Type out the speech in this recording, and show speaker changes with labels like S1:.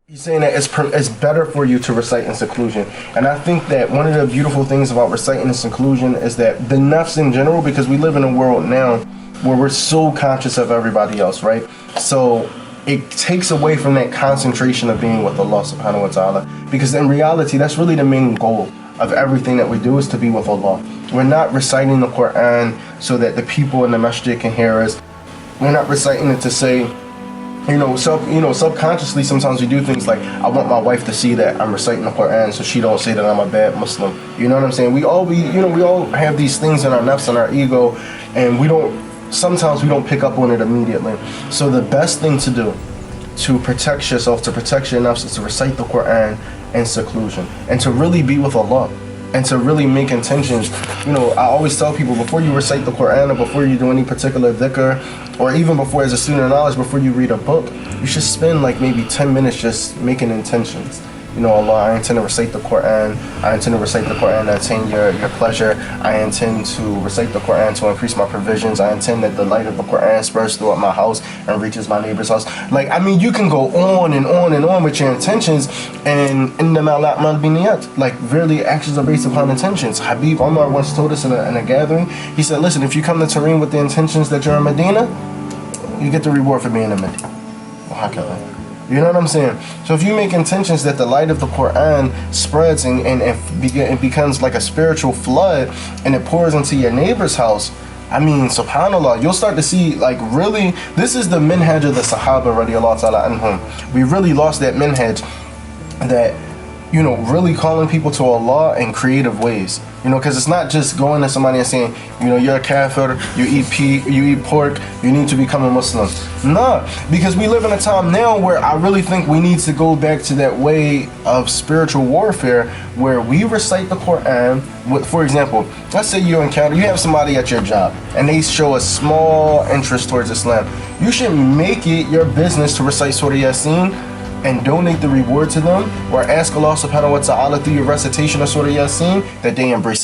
S1: He's saying that it's better for you to recite in seclusion. And I think that one of the beautiful things about reciting in seclusion is that the nafs in general, because we live in a world now where we're so conscious of everybody else, right? So it takes away from that concentration of being with Allah subhanahu wa ta'ala. Because in reality, that's really the main goal of everything that we do, is to be with Allah. We're not reciting the Quran so that the people in the masjid can hear us. We're not reciting it to say, subconsciously sometimes we do things like, I want my wife to see that I'm reciting the Quran so she don't say that I'm a bad Muslim. You know what I'm saying? We all have these things in our nafs and our ego, and sometimes we don't pick up on it immediately. So the best thing to do to protect yourself, to protect your nafs, is to recite the Quran in seclusion and to really be with Allah and to really make intentions. I always tell people, before you recite the Quran or before you do any particular dhikr, or even before, as a student of knowledge, before you read a book, you should spend like maybe 10 minutes just making intentions. Allah, I intend to recite the Quran. I intend to recite the Quran to attain your pleasure. I intend to recite the Quran to increase my provisions. I intend that the light of the Quran spreads throughout my house and reaches my neighbor's house. You can go on and on and on with your intentions, and innamal a'mal binniyat. Really, actions are based upon intentions. Habib Umar once told us in a gathering, he said, listen, if you come to Tareem with the intentions that you're in Medina, you get the reward for being in Medina. You know what I'm saying? So if you make intentions that the light of the Quran spreads and it becomes like a spiritual flood, and it pours into your neighbor's house, subhanAllah, you'll start to see, really, this is the minhaj of the Sahaba radiallahu ta'ala anhum. We really lost that minhaj, that, really calling people to Allah in creative ways. Because it's not just going to somebody and saying, you're a kafir, you eat pork, you need to become a Muslim. No, because we live in a time now where I really think we need to go back to that way of spiritual warfare, where we recite the Quran. For example, let's say you have somebody at your job and they show a small interest towards Islam. You should make it your business to recite Surah Yasin and donate the reward to them, or ask Allah subhanahu wa ta'ala through your recitation of Surah Yasin that they embrace